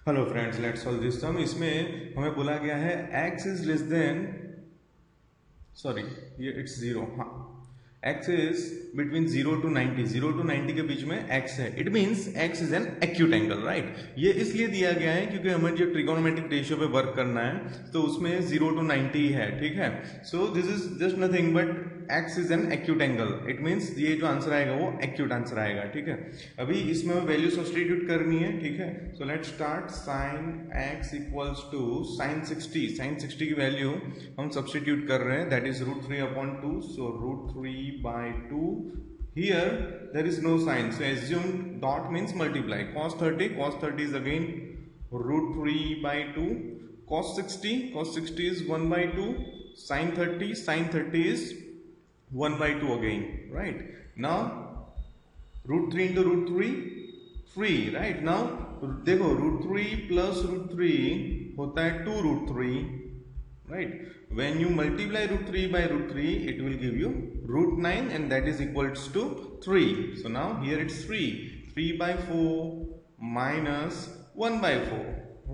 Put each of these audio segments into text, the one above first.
Hello friends, let's solve this sum. इसमें हमें बोला गया है x is less than, sorry ये इट्स जीरो, हाँ, x is between 0 to 90, 0 to 90 के बीच में x है। It means x is an acute angle, right. ये इसलिए दिया गया है क्योंकि हमें जो ट्रिगोनोमेट्रिक रेशियो पे वर्क करना है तो उसमें 0 to 90 है, ठीक है। सो this is just nothing but x is an acute angle. It means ये जो आंसर आएगा वो एक्यूट आंसर आएगा, ठीक है। अभी इसमें वैल्यू सब्स्टिट्यूट करनी है, ठीक है। So let's start. Sine x equals to sine 60, sine 60 की वैल्यू हम सब्स्टिट्यूट कर रहे हैं, that is √3/2। So √3/2। Here there is no sign, so assume dot means multiply. Cos 30, cos 30 is again √3/2. Cos 60 is 1/2. Sin 30 is 1/2 again, right? Now √3 into √3, 3, right? Now देखो √3 plus √3 होता है 2√3, right? When you multiply √3 by √3, it will give you √9 and that is equals to 3. So now here it's 3/4 minus 1/4,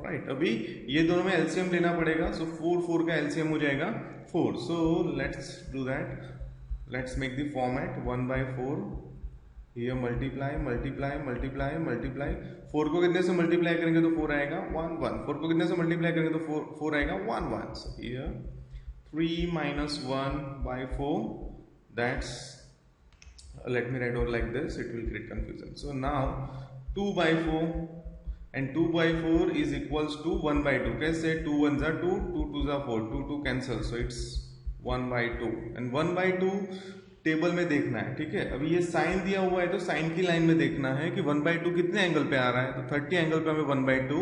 right? अभी ये दोनों में LCM लेना पड़ेगा, so 4 का LCM हो जाएगा 4. So let's do that. Let's make the format 1/4. Here multiply 4 को कितने से मल्टीप्लाई करेंगे तो 4 आएगा 1 1। 4 को कितने से मल्टीप्लाई करेंगे तो 4 आएगा 1 1। So here 3 minus 1/4, that's, let me write out like this, it will create confusion. So now 2/4 and 2/4 is equals to 1/2. कैसे? 2 1s are 2, 2 2s are 4, 2 2 cancel, so it's 1/2 and 1/2 table में देखना है, ठीक है। अभी ये साइन दिया हुआ है तो साइन की लाइन में देखना है कि 1/2 कितने एंगल पे आ रहा है, तो 30 एंगल पे हमें 1/2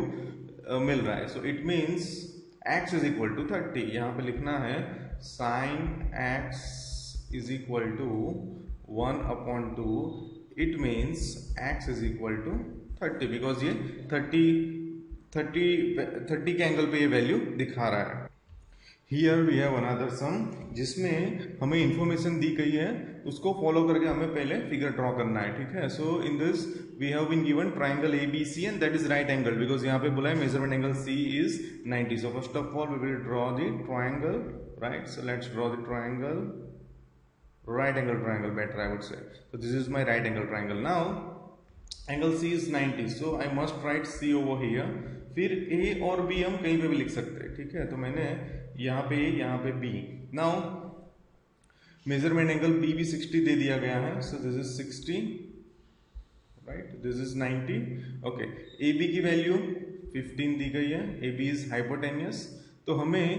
मिल रहा है। So it means x is equal to 30। यहाँ पे लिखना है sine x is equal to 1/2। It means x is equal to 30 because ये 30 के एंगल पे ये वैल्यू दिखा रहा है। हियर वी हैव अनदर सम जिसमें हमें इंफॉर्मेशन दी गई है, उसको फॉलो करके हमें पहले फिगर ड्रॉ करना है, ठीक है। So in this we have been given triangle ABC and that is right angle because यहाँ पे बोला है measurement angle C is 90. So first of all we will draw the triangle, right. So let's draw the triangle, right angle triangle better I would say. So this is my right angle triangle. Now angle C is 90, so I must write C over here. फिर A और B हम कहीं पे भी लिख सकते हैं, ठीक है। तो मैंने यहाँ पे A, यहाँ पे B. Now measurement angle B भी 60 दे दिया गया है, so this is 60, right? This is 90. Okay. AB की वैल्यू 15 दी गई है, AB is hypotenuse. तो हमें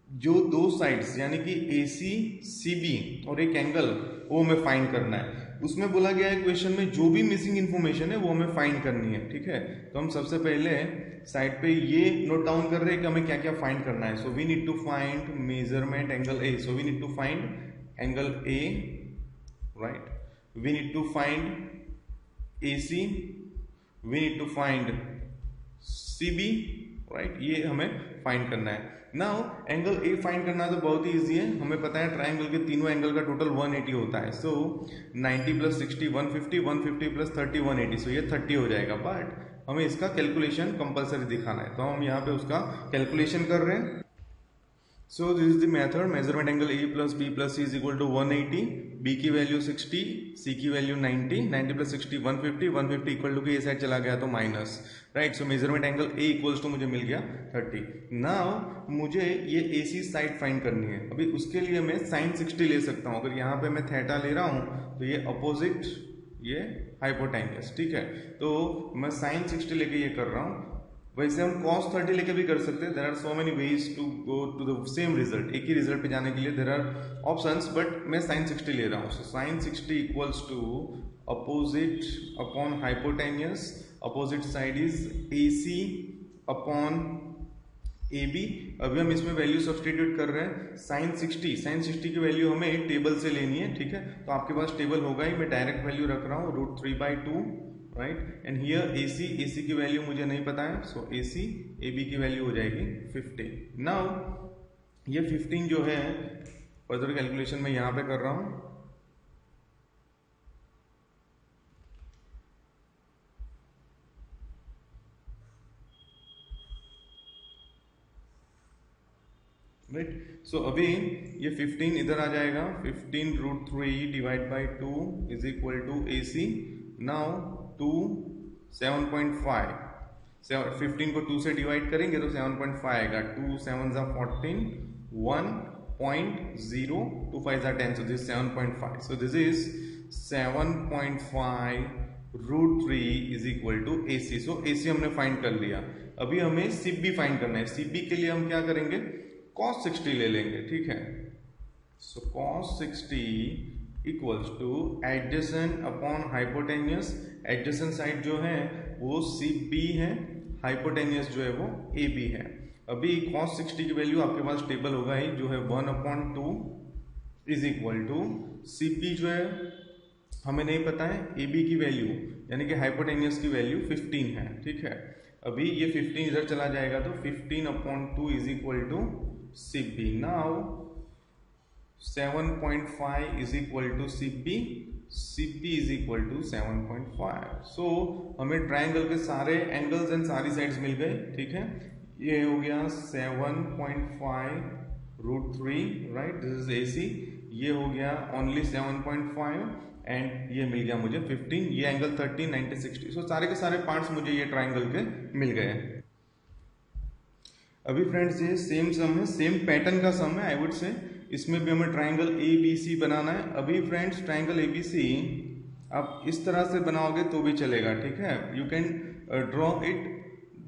जो दो साइड्स यानी कि AC, CB और एक एंगल वो हमें फाइंड करना है। उसमें बोला गया है क्वेश्चन में जो भी मिसिंग इन्फॉर्मेशन है वो हमें फाइंड करनी है, ठीक है। तो हम सबसे पहले साइड पे ये नोट डाउन कर रहे हैं कि हमें क्या क्या फाइंड करना है। So we need to find measurement angle A. So we need to find angle A, right. We need to find AC, we need to find CB, right. ये हमें फाइंड करना है। नाउ एंगल A फाइंड करना तो बहुत ही easy है, हमें पता है ट्राइंगल के तीनों एंगल का टोटल 180 होता है। सो 90 + 60 150, 150 + 30 180, सो ये 30 हो जाएगा। बट हमें इसका कैलकुलेशन कंपलसरी दिखाना है, तो हम यहाँ पे उसका कैलकुलेशन कर रहे हैं। So this is the method. Measurement angle A + B + C is equal to 180, B की वैल्यू 60, C की वैल्यू 90, 90 + 60 150, 150 इक्वल टू के ये साइड चला गया तो minus, right. So measurement angle A equals to मुझे मिल गया 30। नाउ मुझे ये AC साइड फाइंड करनी है। अभी उसके लिए मैं साइन 60 ले सकता हूँ। अगर यहाँ पे मैं थीटा ले रहा हूँ तो ये अपोजिट, ये हाइपोटेन्यूस, ठीक है। तो मैं साइन 60 लेके ये कर रहा हूँ। वैसे हम cos 30 लेके भी कर सकते हैं। There are so many ways to go to the same result. एक ही रिजल्ट पे जाने के लिए देयर आर ऑप्शंस, बट मैं साइन 60 ले रहा हूँ। So sine 60 equals to opposite upon hypotenuse, opposite side is AC upon AB। अभी हम इसमें वैल्यू सब्स्टिट्यूट कर रहे हैं। साइन 60 की वैल्यू हमें टेबल से लेनी है, ठीक है। तो आपके पास टेबल होगा ही, मैं डायरेक्ट वैल्यू रख रहा हूँ √3/2, राइट। एंड हियर AC की वैल्यू मुझे नहीं पता है, सो AC AB की वैल्यू हो जाएगी 15। नाउ ये 15 जो है फर्दर कैलकुलेशन मैं यहाँ पे कर रहा हूँ। राइट। सो अभी ये 15 इधर आ जाएगा, 15√3 divide by 2 is equal to AC। Now 2 7.5, 15 को 2 से डिवाइड करेंगे तो 7.5 आएगा, 2 7 जा 14, 1.0, 2 5 जा 10, so this is 7.5, so this is 7.5√3 is equal to AC। so AC हमने फाइंड कर लिया। अभी हमें CB फाइंड करना है। CB के लिए हम क्या करेंगे, cos 60 ले लेंगे, ठीक है। सो cos 60 equals two adjacent upon hypotenuse. Adjacent side जो है वो CB है, हाइपोटेन्यूस जो है वो AB है। अभी cos 60 की वैल्यू आपके पास टेबल होगा ही, जो है 1/2 इज इक्वल टू CB जो है हमें नहीं पता है, AB की वैल्यू यानी कि हाइपोटेन्यूस की वैल्यू 15 है, ठीक है। अभी ये 15 इधर चला जाएगा तो 15/2 is equal to CB। Now 7.5 is equal to CB, CB is equal to 7.5। So हमें ट्राइंगल के सारे एंगल्स एंड सारी साइड्स मिल गए, ठीक है। ये हो गया 7.5√3, राइट, दिस इज AC। ये हो गया ओनली 7.5 एंड ये मिल गया मुझे 15। ये एंगल 30, 90, 60। सो सारे के सारे पार्ट्स मुझे ये ट्राइंगल के मिल गए। अभी फ्रेंड्स ये सेम सम है, सेम पैटर्न का सम है आई वुड से। इसमें भी हमें ट्राइंगल ABC बनाना है। अभी फ्रेंड्स ट्राइंगल ABC आप इस तरह से बनाओगे तो भी चलेगा, ठीक है। You can draw it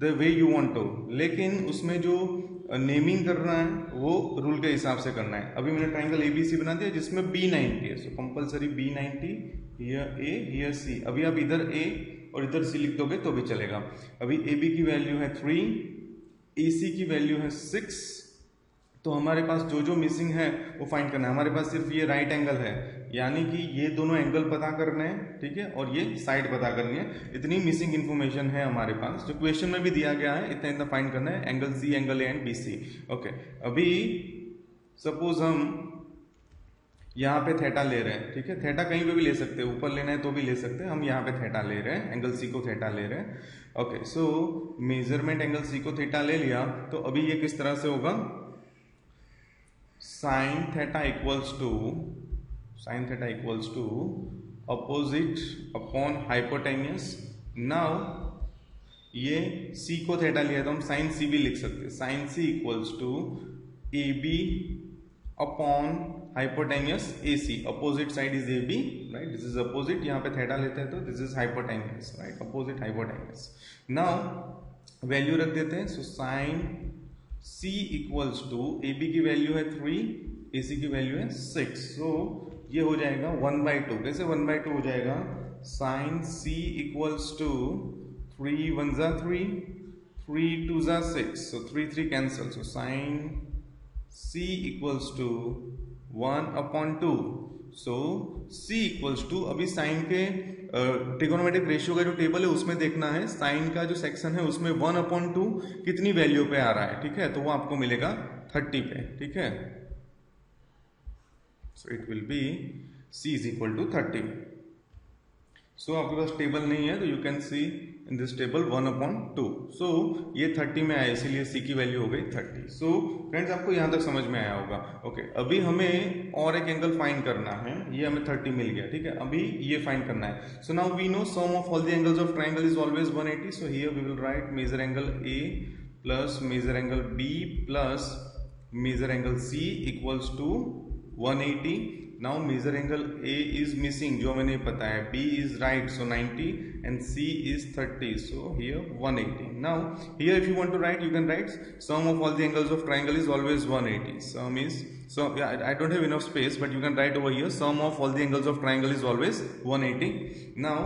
the way you want to, लेकिन उसमें जो नेमिंग करना है वो रूल के हिसाब से करना है। अभी मैंने ट्राइंगल ABC बना दिया जिसमें B90 है, so compulsory B90, here A, here C। अभी आप इधर A और इधर C लिख दोगे तो भी चलेगा। अभी AB की वैल्यू है 3, AC की वैल्यू है 6। तो हमारे पास जो जो मिसिंग है वो फाइंड करना है। हमारे पास सिर्फ ये राइट एंगल है, यानी कि ये दोनों एंगल पता करने हैं, ठीक है, और ये साइड पता करनी है। इतनी मिसिंग इन्फॉर्मेशन है हमारे पास, जो क्वेश्चन में भी दिया गया है। इतना इतना फाइंड करना है, angle C, angle A and BC। Okay, अभी सपोज हम यहाँ पे थीटा ले रहे हैं, ठीक है। थीटा कहीं पे भी ले सकते हैं, ऊपर लेना है तो भी ले सकते हैं। हम यहाँ पे थीटा ले रहे हैं, एंगल C को थीटा ले रहे हैं। Okay, so measurement angle C को थीटा ले लिया तो अभी ये किस तरह से होगा, sine theta equals to opposite upon hypotenuse. Now ये C को थीटा लिया तो हम साइन C भी लिख सकते हैं। Sine C equals to AB upon hypotenuse AC। Opposite side is AB, right, this is opposite. यहाँ पे थीटा लेते हैं तो this is hypotenuse, right, opposite hypotenuse. Now value रख देते हैं। So sine C equals to AB की value है 3, AC की वैल्यू है 6। सो ये हो जाएगा 1/2। कैसे 1/2 हो जाएगा, साइन C इक्वल्स टू 3 1 जा 3, 3 2 जा 6, सो 3 3 cancel. So sine C equals to 1/2। So C equals to, अभी साइन के ट्रिगोनोमेट्रिक रेशियो का जो टेबल है उसमें देखना है, साइन का जो सेक्शन है उसमें 1/2 कितनी वैल्यू पे आ रहा है, ठीक है। तो वो आपको मिलेगा 30 पे, ठीक है। So it will be C is equal to 30। So आपके पास टेबल नहीं है तो you can see in this table 1/2। So ये 30 में आया, इसीलिए C की वैल्यू हो गई 30। सो फ्रेंड्स आपको यहां तक समझ में आया होगा। ओके, अभी हमें और एक एंगल फाइंड करना है। ये हमें 30 मिल गया, ठीक है। अभी ये फाइंड करना है। So now we know sum of all the angles of triangle is always 180। So here we will write measure angle A plus measure angle B plus measure angle C equals to 180। Now measure angle A is missing, जो हमें नहीं पता है। B is right, so 90 and C is 30, so here 180. Now here if you want to write, you can write sum of all the angles of triangle is always 180. Sum is, so yeah, I don't have enough space, but you can write over here sum of all the angles of triangle is always 180. Now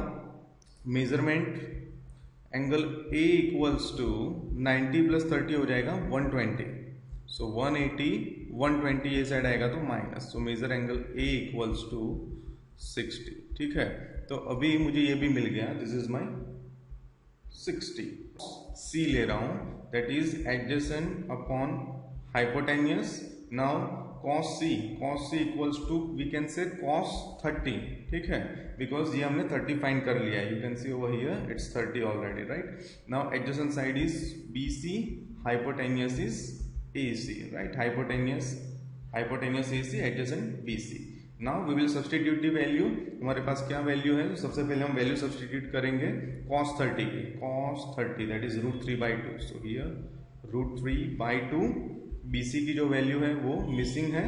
measurement angle A equals to 90 plus 30 हो जाएगा 120. So 180 120 ये side आएगा तो minus. So measure angle A equals to 60, ठीक है। तो अभी मुझे ये भी मिल गया, दिस इज माई 60। C ले रहा हूं, that is adjacent upon hypotenuse. Now cos C equals to we can say cos 30, ठीक है, बिकॉज ये हमने 30 फाइंड कर लिया है। You can C over here it's 30 already, right. Now adjacent side is BC, hypotenuse is AC, right? Hypotenuse AC adjacent BC. Now we will substitute the value. हमारे पास क्या value है? तो सबसे पहले हम वैल्यू सब्सटीट्यूट करेंगे cos 30 की. cos 30 that is √3/2. So here √3/2. BC की जो वैल्यू है वो मिसिंग है.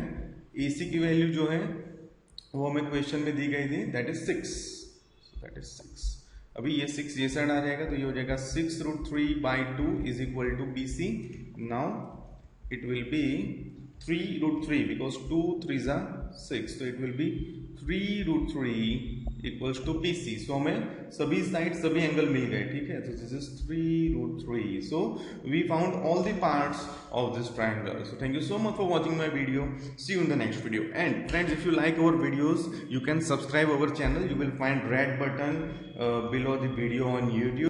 AC की वैल्यू जो है वो हमें क्वेश्चन में दी गई थी, that is 6. So that is 6. अभी ये 6 ये साइड आ जाएगा तो ये हो जाएगा 6√3/2 is equal to BC. Now it will be 3√3 because 2 3s are 6, so it will be 3√3 equals to BC. so हमें सभी साइड सभी एंगल मिल गए, ठीक है. so this is 3√3. so we found all the parts of this triangle. so thank you so much for watching my video. See you in the next video. And friends, if you like our videos, you can subscribe our channel. You will find red button below the video on YouTube.